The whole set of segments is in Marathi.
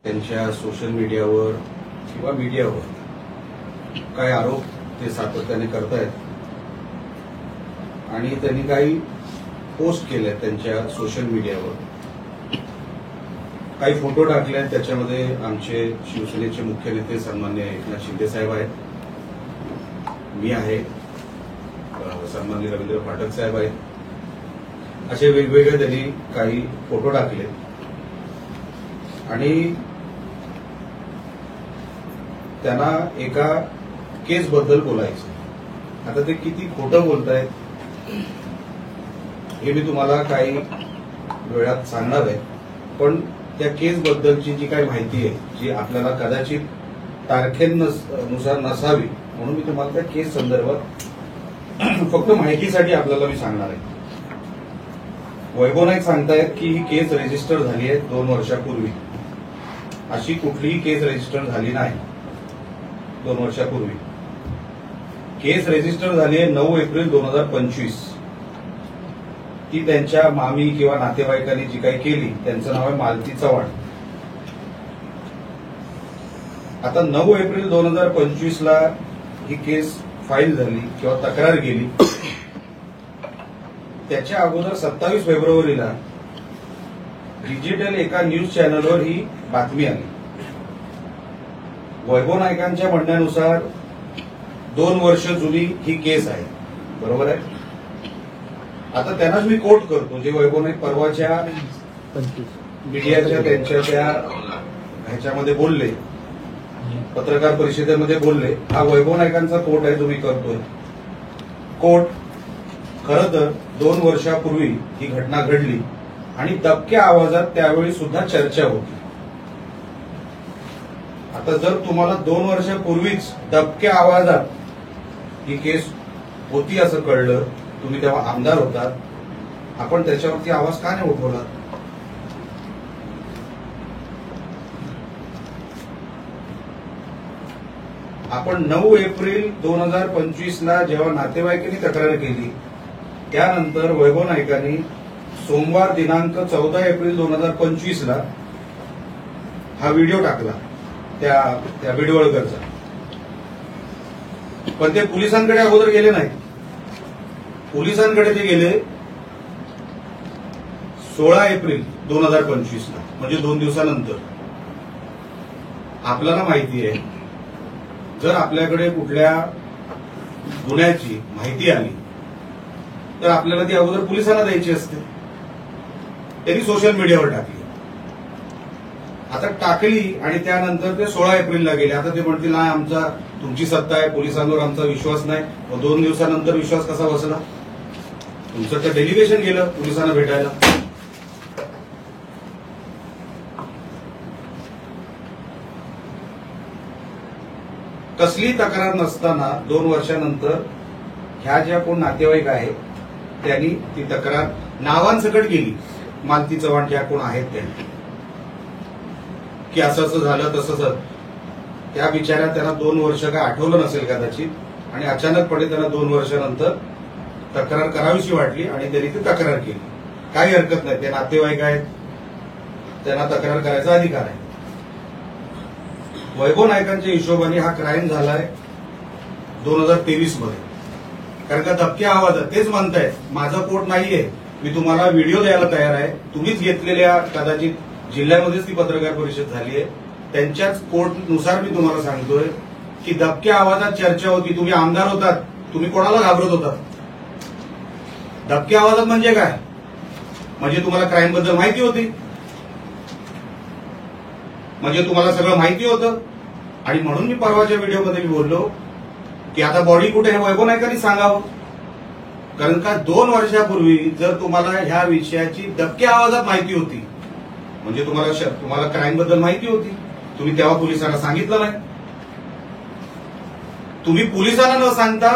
त्यांच्या सोशल मीडियावर किंवा मीडियावर काही आरोप ते सातत्याने करतायत आणि त्यांनी काही पोस्ट केले त्यांच्या सोशल मीडियावर, काही फोटो टाकले आहेत. त्याच्यामध्ये आमचे शिवसेनेचे मुख्य नेते सन्माननीय एकनाथ शिंदे साहेब आहेत, मी आहे, सन्माननीय रवींद्र फाटक साहेब आहेत. असे वेगवेगळे त्यांनी काही फोटो टाकले आणि त्यांना एका केस बद्दल बोलायचं. आता ते किती खोटं बोलतायत हे मी तुम्हाला काही वेळात सांगणार आहे, पण त्या केस बद्दलची जी काही माहिती आहे जी आपल्याला कदाचित तारखेनुसार नसावी, म्हणून मी तुम्हाला त्या केस संदर्भात फक्त माहितीसाठी आपल्याला मी सांगणार आहे. वैभव नाईक सांगतायत की ही केस रजिस्टर झाली आहे 2 वर्षापूर्वी. अशी कुठलीही केस रजिस्टर झाली नाही 2 वर्षापूर्वी. केस रजिस्टर झाली आहे 9 एप्रिल 2025. ती त्यांच्या मामी किंवा नातेवाईकांनी जी काही केली, त्यांचं नाव आहे मालती चव्हाण. आता 9 एप्रिल 2025 ला ही केस फाईल झाली किंवा तक्रार गेली. त्याच्या अगोदर 27 फेब्रुवारीला डिजिटल एका न्यूज चॅनलवर ही बातमी आली. वैभव नाईकांच्या म्हणण्यानुसार 2 वर्ष जुनी ही केस आहे, बरोबर आहे. आता त्यांनाच मी कोट करतो जे वैभव नाईक परवाच्या मीडियाच्या त्यांच्या त्या ह्याच्यामध्ये बोलले, पत्रकार परिषदेमध्ये बोलले. हा वैभव नाईकांचा कोट आहे जो मी करतोय. कोट, खरं तर 2 वर्षापूर्वी ही घटना घडली आणि दबक्या आवाजात त्यावेळी सुद्धा चर्चा होती. आता जर तुम्हाला 2 वर्षापूर्वीच दबक्या आवाजात ही केस होती असं कळलं, तुम्ही तेव्हा आमदार होतात, आपण त्याच्यावरती आवाज का नाही उठवला? आपण 9 एप्रिल 2025 ला जेव्हा नातेवाईकांनी तक्रार केली, त्यानंतर वैभव नाईकांनी सोमवार दिनांक 14 एप्रिल 2025 ला हा व्हिडिओ टाकला त्या विडवळकरचा. पण ते पोलिसांकडे अगोदर गेले नाही. पोलिसांकडे ते गेले 16 एप्रिल 2025 ला, म्हणजे 2 दिवसानंतर. आपल्याला माहिती आहे, जर आपल्याकडे कुठल्या गुन्ह्याची माहिती आली तर आपल्याला ती अगोदर पोलिसांना द्यायची असते. त्यांनी सोशल मीडियावर टाकली. आता टाकली आणि त्यानंतर ते 16 एप्रिलला गेले. आता ते म्हणतील नाही, आमचा तुमची सत्ता आहे, पोलिसांवर आमचा विश्वास नाही. मग 2 दिवसानंतर विश्वास कसा बसला? तुमचं तर डेलिगेशन गेलं पोलिसांना भेटायला. कसली तक्रार नसताना 2 वर्षानंतर ह्या ज्या कोण नातेवाईक आहेत त्यांनी ती तक्रार नावांसकट केली. मालती चव्हाण ज्या कोण आहेत त्यांनी, की असं असं झालं तसं. त्या बिचाऱ्या त्यांना 2 वर्ष काय आठवलं नसेल कदाचित, आणि अचानकपणे त्यांना 2 वर्षानंतर तक्रार करावीशी वाटली आणि त्यांनी ती तक्रार केली. काही हरकत नाही, ते नातेवाईक आहेत, त्यांना तक्रार करायचा अधिकार आहे. वैभव नाईकांच्या हिशोबाने हा क्राईम झालाय 2023 मध्ये. कारण का दबक्या आवाजात तेच म्हणतायत, माझा कोट नाहीये, मी तुम्हाला व्हिडिओ द्यायला तयार आहे. तुम्हीच घेतलेल्या कदाचित जिल्ह्यामध्येच ती पत्रकार परिषद झाली आहे, त्यांच्याच कोर्टनुसार मी तुम्हाला सांगतोय की दबक्या आवाजात चर्चा होती. तुम्ही आमदार होतात, तुम्ही कोणाला घाबरत होतात? दबक्या आवाजात म्हणजे काय? म्हणजे तुम्हाला क्राईम बद्दल माहिती होती, म्हणजे तुम्हाला सगळं माहिती होतं. आणि म्हणून मी परवाच्या व्हिडिओमध्ये मी बोललो की आता बॉडी कुठे आहे वैभव नाईकांनी सांगावं. कारण का 2 वर्षापूर्वी जर तुम्हाला ह्या विषयाची दबक्या आवाजात माहिती होती, म्हणजे तुम्हाला क्राईम बद्दल माहिती होती, तुम्ही तेव्हा पोलिसांना सांगितलं नाही. तुम्ही पोलिसांना न सांगता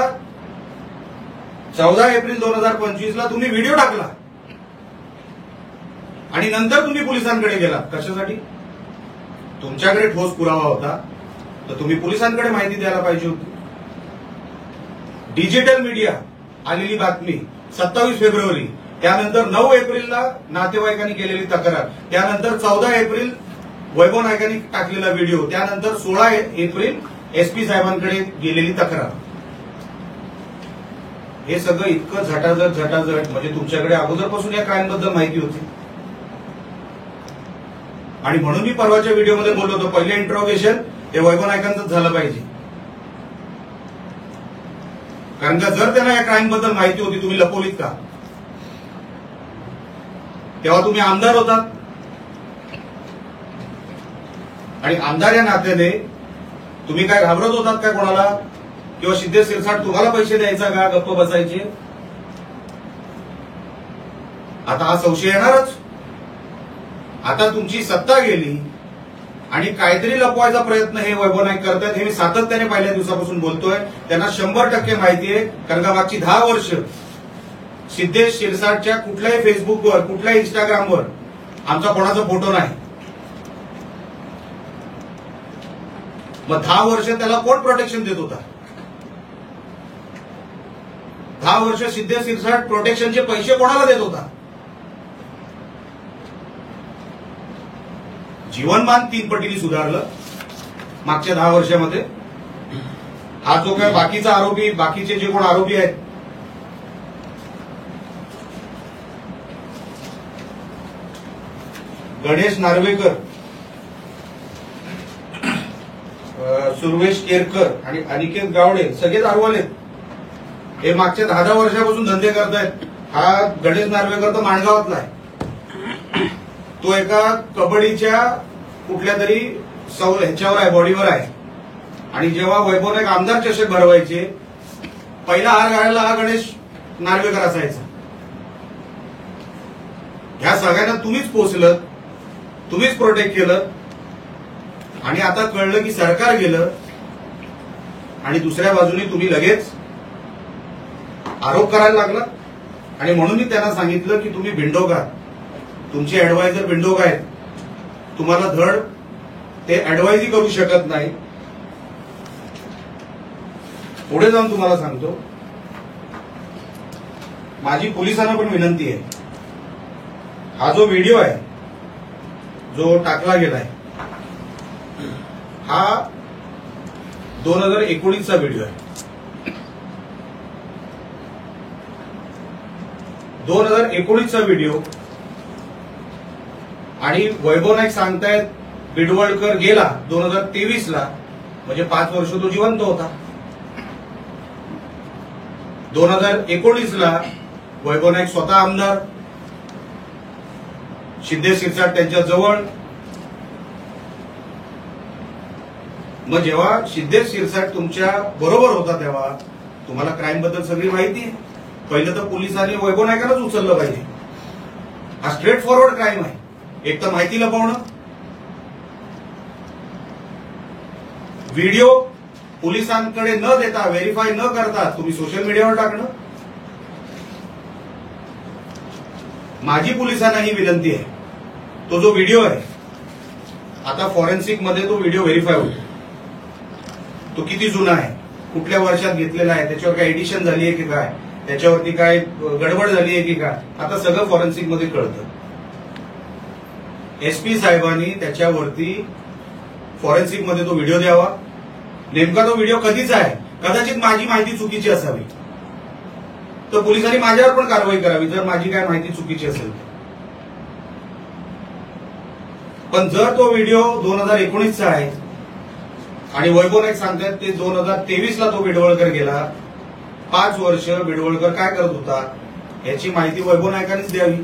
14 एप्रिल 2025 ला तुम्ही व्हिडिओ टाकला आणि नंतर तुम्ही पोलिसांकडे गेला. कशासाठी? तुमच्याकडे ठोस पुरावा होता तर तुम्ही पोलिसांकडे माहिती द्यायला पाहिजे होती. डिजिटल मीडिया आलेली बातमी 27 फेब्रुवारी, त्यानंतर 9 एप्रिलला नातेवाईकांनी केलेली तक्रार, त्यानंतर 14 एप्रिल वैभव नाईकांनी टाकलेला व्हिडिओ, त्यानंतर 16 एप्रिल एसपी साहेबांकडे गेलेली तक्रार, हे सगळं इतकं झटाझट म्हणजे तुमच्याकडे अगोदरपासून या क्राईमबद्दल माहिती होती. आणि म्हणून मी परवाच्या व्हिडिओमध्ये बोललो होतो, पहिलं इंट्रोगेशन हे वैभव नाईकांचंच झालं पाहिजे. कारण का जर त्यांना या क्राईमबद्दल माहिती होती, तुम्ही लपवलीत का? तेव्हा तुम्ही आमदार होतात आणि आमदार या नात्याने तुम्ही काय घाबरत होतात का कोणाला? किंवा सिद्धेश शिरसाट तुम्हाला पैसे द्यायचा का गप्प बसायचे? आता हा संशय येणारच. आता तुमची सत्ता गेली आणि काहीतरी लपवायचा प्रयत्न हे वैभव नाईक करतात, हे मी सातत्याने पहिल्या दिवसापासून बोलतोय. त्यांना 100% माहिती आहे. कारण का मागची 10 वर्ष सिद्धेश शिरसाटच्या कुठल्याही फेसबुकवर, कुठल्याही इंस्टाग्रामवर आमचा कोणाचा फोटो नाही. मग 10 वर्ष त्याला कोण प्रोटेक्शन देत होता? 10 वर्ष सिद्धेश शिरसाट प्रोटेक्शनचे पैसे कोणाला देत होता? जीवनमान 3 पटीने सुधारलं मागच्या 10 वर्षामध्ये. हा जो काय बाकीचा आरोपी, बाकीचे जे कोण आरोपी आहेत, गणेश नार्वेकर, सुर्वेश केरकर आणि अनिकेत गावडे सगळेच आरोपी हे मागच्या 10 वर्षापासून धंदे करतायत. हा गणेश नार्वेकर तर माणगावातला आहे. तो एका कबड्डीच्या कुठल्या तरी ह्याच्यावर आहे, बॉडीवर आहे. आणि जेव्हा वैभव नाईक आमदार चषक भरवायचे, पहिला हार घालायला हा गणेश नार्वेकर असायचा. ह्या सगळ्यांना तुम्हीच पोचलं, तुम्हीच प्रोटेक्ट केलं. आणि आता कळलं की सरकार गेलं आणि दुसऱ्या बाजूने तुम्ही लगेच आरोप करायला लागला. आणि म्हणून मी त्यांना सांगितलं की तुम्ही भिंडोक आहात, तुमचे ऍडवायझर भिंडोक आहेत, तुम्हाला धड ते ऍडवाइजही करू शकत नाही. पुढे जाऊन तुम्हाला सांगतो, माझी पोलिसांना पण विनंती आहे, हा जो व्हिडिओ आहे जो टाकला गेलाय, हा 2019चा व्हिडिओ आहे. 2019चा व्हिडिओ. आणि वैभव नाईक सांगतायत बिडवळकर गेला 2023ला, म्हणजे 5 वर्ष तो जिवंत होता. 2019ला वैभव नाईक स्वतः आमदार, सिद्धेश शिरसाट त्यांच्या जवळ. मग जेव्हा सिद्धेश शिरसाट तुमच्या बरोबर होता तेव्हा तुम्हाला क्राईम बद्दल सगळी माहिती आहे. पहिलं तर पोलिसांनी वैभव नाईकांनाच उचललं पाहिजे. हा स्ट्रेट फॉरवर्ड क्राईम आहे. एक तर माहिती लपवणं, व्हिडिओ पोलिसांकडे न देता, व्हेरीफाय न करता तुम्ही सोशल मीडियावर टाकणं. माझी पोलिसांना ही विनंती आहे, तो जो व्हिडिओ आहे आता फॉरेन्सिक मध्ये तो व्हिडिओ व्हेरीफाय होतो. तो किती जुना आहे, कुठल्या वर्षात घेतलेला आहे, त्याच्यावर काय एडिशन झाली आहे की काय, त्याच्यावरती काय गडबड झाली आहे की काय, आता सगळं फॉरेन्सिक मध्ये कळतं. एसपी साहेबांनी त्याच्यावरती फॉरेन्सिक मध्ये तो व्हिडिओ द्यावा. नेमका तो व्हिडिओ कधीचा आहे, कदाचित माझी माहिती चुकीची असावी, तर पोलिसांनी माझ्यावर पण कारवाई करावी जर माझी काय माहिती चुकीची असेल. पण जर तो व्हिडिओ 2019चा आहे आणि वैभव नाईक सांगतात ते 2023ला तो बिडवळकर गेला, 5 वर्ष बिडवळकर काय करत होता याची माहिती वैभव नाईकांनीच द्यावी.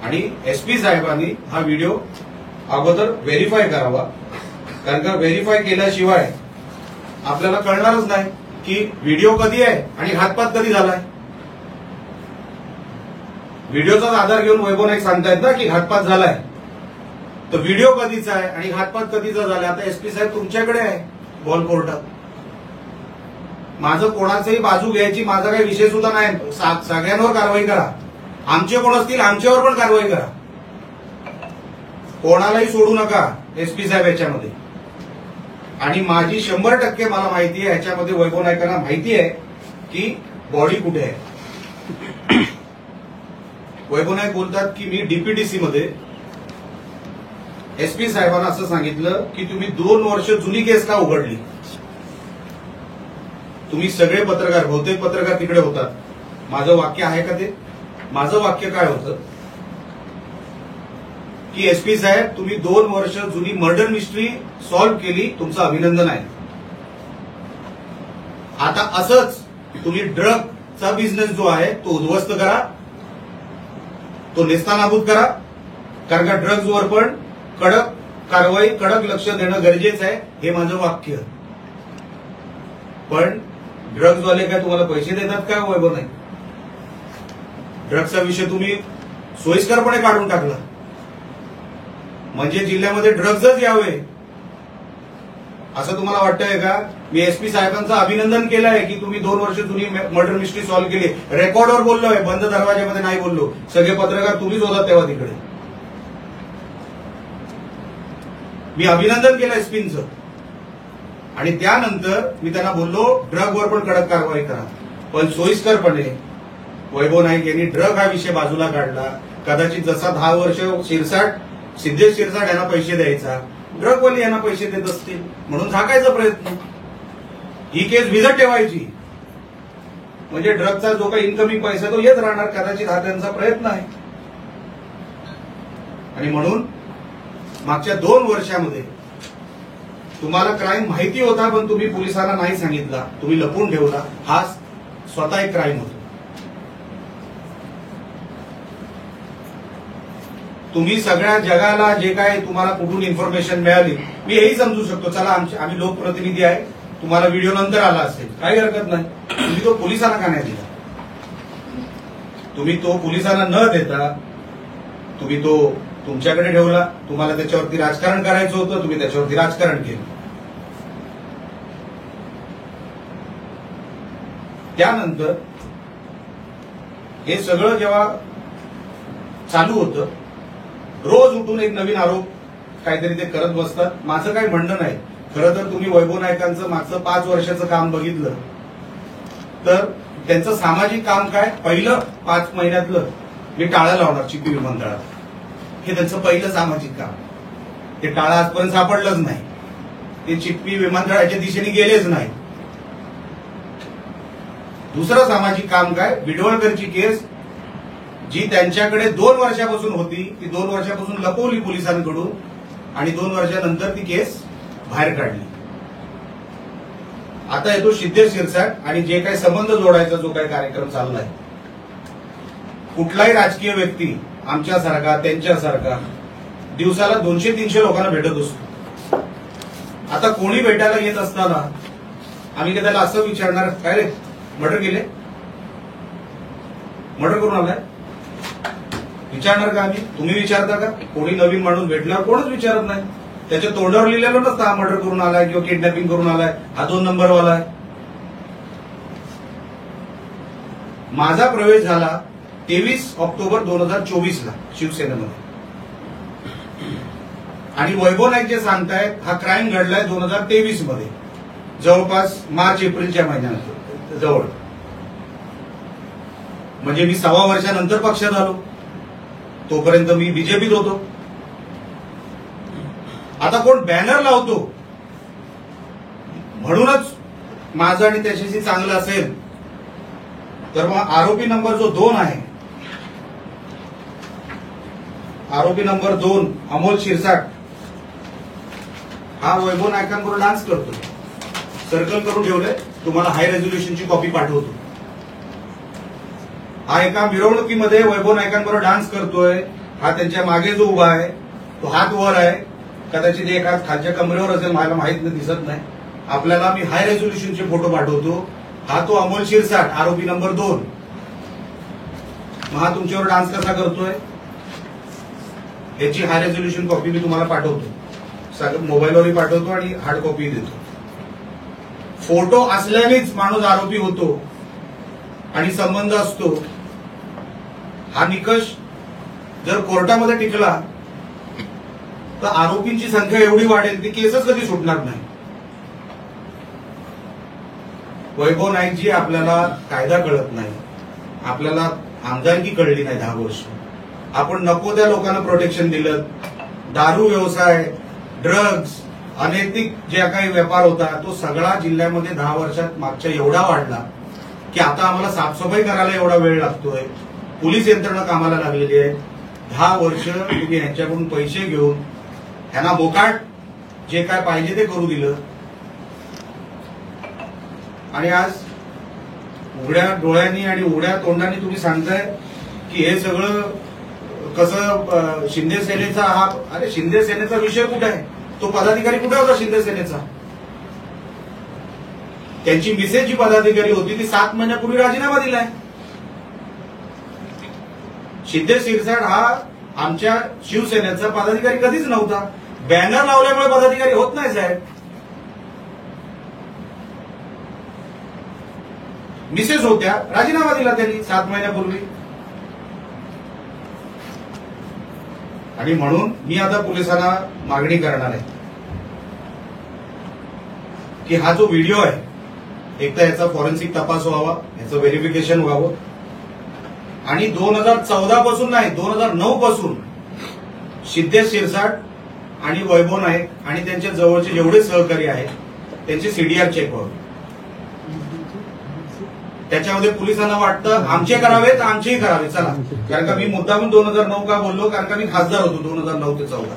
आणि एसपी साहेबांनी हा व्हिडिओ अगोदर व्हेरीफाय करावा. कारण का व्हेरीफाय केल्याशिवाय आपल्याला कळणारच नाही की व्हिडिओ कधी आहे आणि घातपात कधी झालाय. व्हिडिओचाच आधार घेऊन वैभव नाईक सांगतायत ना की घातपात झालाय, तर व्हिडिओ कधीचा आहे आणि घातपात कधीचा झालाय. आता एसपी साहेब तुमच्याकडे आहे बॉल कोर्टात. माझं कोणाचंही बाजू घ्यायची माझा काही विषय सुद्धा नाही. सगळ्यांवर कारवाई करा, आमचे कोण असतील आमच्यावर पण कारवाई करा, कोणालाही सोडू नका एसपी साहेब याच्यामध्ये. आणि माझी 100% मला माहिती आहे याच्यामध्ये वैभव नाईकांना माहिती आहे की बॉडी कुठे आहे? वैभव नाईक बोलतात की मी डीपीडीसी मध्ये एसपी साहेबांना असं सांगितलं की तुम्ही 2 वर्ष जुनी केस का उघडली? तुम्ही सगळे पत्रकार, बहुतेक पत्रकार तिकडे होतात. माझं वाक्य आहे का ते? माझं वाक्य काय होतं की एसपी साहेब तुम्ही 2 वर्ष जुनी मर्डर मिस्ट्री सॉल्व्ह केली, तुमचं अभिनंदन आहे. आता असंच तुम्ही ड्रगचा बिझनेस जो आहे तो उद्ध्वस्त करा, तो नेस्तानाबूद करा. कारण का ड्रग्जवर पण कडक कारवाई, कडक लक्ष देणं गरजेचं आहे, हे माझं वाक्य. पण ड्रग्जवाले काय तुम्हाला पैसे देतात का वैभव नाही? ड्रग्जचा विषय तुम्ही सोयीस्करपणे काढून टाकला, म्हणजे जिल्ह्यामध्ये ड्रग्जच यावे असं तुम्हाला वाटतंय का? मी एसपी साहेबांचं अभिनंदन केलंय की तुम्ही 2 वर्ष जुनी मर्डर मिस्ट्री सॉल्व्ह केली. रेकॉर्डवर बोललोय, बंद दरवाज्यामध्ये नाही बोललो. सगळे पत्रकार तुम्हीच होतात तेव्हा तिकडे. मी अभिनंदन केलं एसपींचं आणि त्यानंतर मी त्यांना बोललो ड्रगवर पण कडक कारवाई करा. पण सोयीस्करपणे वैभव नाईक यांनी ड्रग हा विषय बाजूला काढला. कदाचित जसा 10 वर्ष सिद्धेश शिरसाट यांना पैसे द्यायचा, ड्रगवाले यांना पैसे देत असतील म्हणून झाकायचा प्रयत्न. ही केस भिजत ठेवायची, म्हणजे ड्रगचा जो काही इन्कमिंग पैसा तो येत राहणार. कदाचित हा त्यांचा प्रयत्न आहे. आणि म्हणून मागच्या 2 वर्षामध्ये तुम्हाला क्राईम माहिती होता, पण तुम्ही पोलिसांना नाही सांगितला, तुम्ही लपवून ठेवला. हा स्वतः एक क्राईम होता. तुम्ही सगळ्या जगाला जे काय तुम्हाला कुठून इन्फॉर्मेशन मिळाली, मी हेही समजू शकतो. चला आम्ही लोकप्रतिनिधी आहे, तुम्हाला व्हिडिओ नंतर आला असेल, काही हरकत नाही. तुम्ही तो पोलिसांना का नाही दिला? तुम्ही तो पोलिसांना न देता तुम्ही तो तुमच्याकडे ठेवला. तुम्हाला त्याच्यावरती राजकारण करायचं होतं, तुम्ही त्याच्यावरती राजकारण केलं. त्यानंतर हे सगळं जेव्हा चालू होतं, रोज उठून एक नवीन आरोप काहीतरी ते करत बसतात. माझं काही म्हणणं नाही. खरं तर तुम्ही वैभव नाईकांचं मागचं 5 वर्षाचं काम बघितलं तर त्यांचं सामाजिक काम काय, पहिलं 5 महिन्यातलं मी टाळं लावणार चिपी विमानतळात, हे त्यांचं पहिलं सामाजिक काम. ते टाळं आजपर्यंत सापडलंच नाही. ते चिपी विमानतळाच्या दिशेने गेलेच नाही. दुसरं सामाजिक काम काय, विडवळकरची केस जी त्यांच्याकडे 2 वर्षापासून होती, ती 2 वर्षापासून लपवली पोलिसांकडून आणि 2 वर्षानंतर ती केस बाहेर काढली. आता येतो सिद्धेश शिरसाट आणि जे काही संबंध जोडायचा जो काही कार्यक्रम चाललाय. कुठलाही राजकीय व्यक्ती आमच्यासारखा त्यांच्यासारखा दिवसाला 200-300 लोकांना भेटत असतो. आता कोणी भेटायला येत असताना आम्ही त्याला असं विचारणार, काय रे मर्डर केले, मर्डर करून आलाय, विचारणार का आम्ही? तुम्ही विचारता का? कोणी नवीन माणूस भेटल्यावर कोणच विचारत नाही. त्याच्या तोंडावर लिहिलेलं नसतं हा मर्डर करून आलाय किंवा किडनॅपिंग करून आलाय, हा 2 नंबरवाला आहे. माझा प्रवेश झाला 23 ऑक्टोबर 2024 ला शिवसेनेमध्ये. आणि वैभव नाईक जे सांगतायत हा क्राईम घडलाय 2023 मध्ये, जवळपास मार्च-एप्रिलच्या महिन्यात जवळ. म्हणजे मी 6 वर्षानंतर पक्षात आलो. तोपर्यंत मी बीजेपीत होतो. आता कोण बॅनर लावतो म्हणूनच माझं आणि त्याच्याशी चांगलं असेल तर मग आरोपी नंबर जो 2 आहे, आरोपी नंबर 2 अमोल शिरसाट, हा वैभव नाईकांबरोबर डान्स करतो. सर्कल करून ठेवलंय, तुम्हाला हाय रेझोल्युशनची कॉपी पाठवतो. हा एका मिरवणुकीमध्ये वैभव नाईकांबरोबर डान्स करतोय. हा त्यांच्या मागे जो उभा आहे तो हात वर आहे, कदाचित एक हात खालच्या कमरेवर असेल, मला माहित नाही, दिसत नाही आपल्याला. मी हाय रेझोल्युशनचे फोटो पाठवतो. हा तो अमोल शिरसाट, आरोपी नंबर 2. मग हा तुमच्यावर डान्स कसा करतोय याची हाय रेझोल्युशन कॉपी मी तुम्हाला पाठवतो, मोबाईलवरही पाठवतो आणि हार्ड कॉपी देतो. फोटो असल्यानेच माणूस आरोपी होतो आणि संबंध असतो. हा निकष जर कोर्टामध्ये टिकला तर आरोपींची संख्या एवढी वाढेल ती केसच कधी सुटणार नाही. वैभव नाईकजी, आपल्याला कायदा कळत नाही, आपल्याला आमदारकी कळली नाही 10 वर्ष. आपण नको त्या लोकांना प्रोटेक्शन दिलं. दारू व्यवसाय, ड्रग्ज, अनैतिक जे काही व्यापार होता तो सगळा जिल्ह्यामध्ये 10 वर्षात मागच्या एवढा वाढला की आता आम्हाला साफसफाई करायला एवढा वेळ लागतोय. पोलीस यंत्रणा कामाला लागलेली आहे. 10 वर्ष तुम्ही यांच्याकडून पैसे घेऊन ह्यांना बोकाट जे काय पाहिजे ते करू दिलं आणि आज उघड्या डोळ्यांनी आणि उघड्या तोंडाने तुम्ही सांगताय की हे सगळं कसं शिंदे सेनेचा हा. अरे शिंदे सेनेचा विषय कुठे आहे? तो पदाधिकारी कुठे होता शिंदे सेनेचा? त्यांची मिसेस जी पदाधिकारी होती ती 7 महिन्यापूर्वी राजीनामा दिलाय. शिंदे शिरसाट हा आमच्या शिवसेनेचा पदाधिकारी कधीच नव्हता. बॅनर लावल्यामुळे पदाधिकारी होत नाही साहेब. मिसेस होत्या, राजीनामा दिला त्यांनी 7 महिन्यापूर्वी. आणि म्हणून मी आता पोलिसांना मागणी करणार आहे की हा जो व्हिडिओ आहे एक तर याचा फॉरेन्सिक तपास व्हावा, याचं व्हेरिफिकेशन व्हावं आणि 2014 पासून नाही 2009 पासून सिद्धेश शिरसाट आणि वैभव नाईक आणि त्यांच्या जवळचे जेवढे सहकारी आहेत त्यांचे सीडीआर चेक व्हावे. त्याच्यामध्ये पोलिसांना वाटतं आमचे करावेत आमचेही करावे. चला, कारण का मी मुद्दामून 2009 का बोललो, कारण का मी खासदार होतो 2009 ते 14.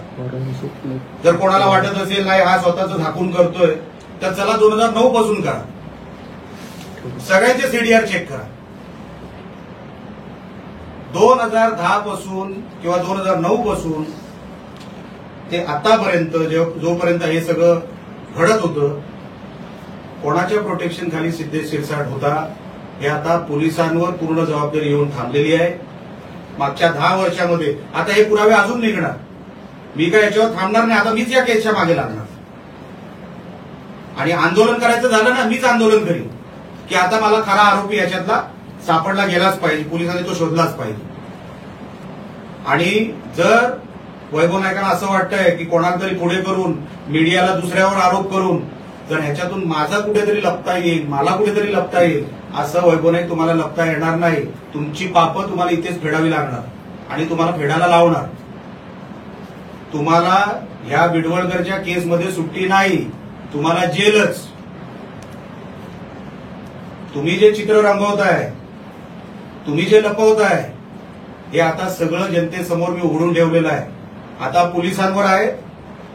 जर कोणाला वाटत असेल नाही हा स्वतःच झाकून करतोय तर चला 2009 पासून करा, सगळ्यांचे सीडीआर चेक करा. 2010 पासून किंवा 2009 पासून ते आतापर्यंत जोपर्यंत हे सगळं घडत होतं कोणाच्या प्रोटेक्शन खाली सिद्धेश शिरसाट होता हे आता पोलिसांवर पूर्ण जबाबदारी येऊन थांबलेली आहे. मागच्या 10 वर्षामध्ये आता हे पुरावे अजून निघणार. मी काय याच्यावर थांबणार नाही. आता मीच या केसच्या मागे लागणार आणि आंदोलन करायचं झालं ना मीच आंदोलन करीन की आता मला खरा आरोपी याच्यातला सापडला गेलाच पाहिजे, पोलिसांनी तो शोधलाच पाहिजे. आणि जर वैभव नाईकांना असं वाटतंय की कोणाला तरी पुढे करून मीडियाला दुसऱ्यावर आरोप करून जर ह्याच्यातून माझा कुठेतरी लपता येईल, मला कुठेतरी लपता येईल, असं वैभव नाईक तुम्हाला लपता येणार नाही. तुमची पापं तुम्हाला इथेच फेडावी लागणार आणि तुम्हाला फेडायला लावणार. तुम्हाला ह्या बिडवळकरच्या केसमध्ये सुट्टी नाही, तुम्हाला जेलच. तुम्ही जे चित्र रंगवताय, तुम्ही जे लपवताय हे आता सगळं जनतेसमोर मी उघडून ठेवलेलं आहे. आता पोलिसांवर आहे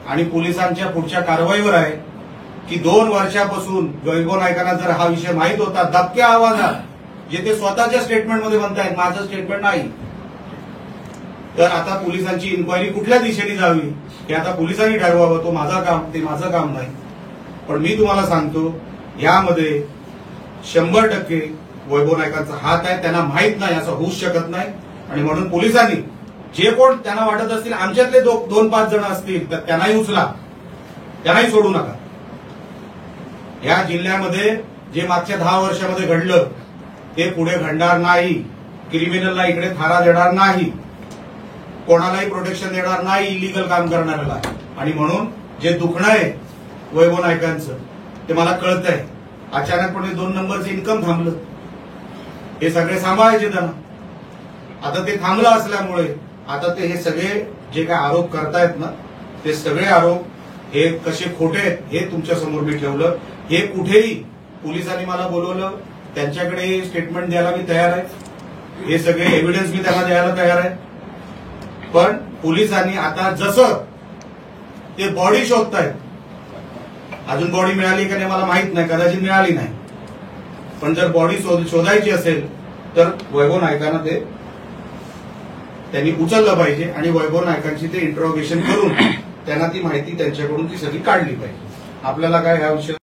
आणि पोलिसांच्या पुढच्या कारवाईवर आहे की 2 वर्षापासून वैभव नाईकांना जर हा विषय माहित होता दबक्या आवाजात, जे ते स्वतःच्या स्टेटमेंटमध्ये म्हणतायत माझं स्टेटमेंट नाही, तर आता पोलिसांची इन्क्वायरी कुठल्या दिशेने जावी हे आता पोलिसांनी ठरवावं. तो माझा काम, ते माझं काम नाही. पण मी तुम्हाला सांगतो यामध्ये 100% वैभव नाईकांचा हात आहे. त्यांना माहित नाही असं होऊच शकत नाही. आणि म्हणून पोलिसांनी जे कोण त्यांना वाटत असतील आमच्यातले 2-5 जण असतील तर त्यांनाही उचला, त्यांनाही सोडू नका. या जिल्ह्यामध्ये जे मागच्या 10 वर्षामध्ये घडलं ते पुढे घडणार नाही. क्रिमिनलला इकडे थारा देणार नाही, कोणालाही प्रोटेक्शन देणार नाही इलिगल काम करणाऱ्याला. आणि म्हणून जे दुखणं आहे वैभव नाईकांचं ते मला कळतंय. अचानकपणे 2 नंबरचं इन्कम थांबलं, हे सगळे सांभाळायचे त्यांना. आता ते थांबलं असल्यामुळे आता ते हे सगळे जे काय आरोप करतायत ना ते सगळे आरोप हे कसे खोटे आहेत हे तुमच्या समोर मी ठेवलं. हे कुठेही पोलिसांनी मला बोलवलं, त्यांच्याकडे स्टेटमेंट द्यायला मी तयार आहे, हे सगळे एव्हिडन्स मी त्यांना द्यायला तयार आहे. पण पोलिसांनी आता जसं ते बॉडी शोधतायत, अजून बॉडी मिळाली का नाही मला माहित नाही, कदाचित मिळाली नाही, पण जर बॉडी शोधायची असेल तर वैभव नाईकांना ते त्यांनी उचललं पाहिजे आणि वैभव नाईकांची ते इंटरोगेशन करून त्यांना ती माहिती त्यांच्याकडून ती सगळी काढली पाहिजे. आपल्याला काय ह्या विषयात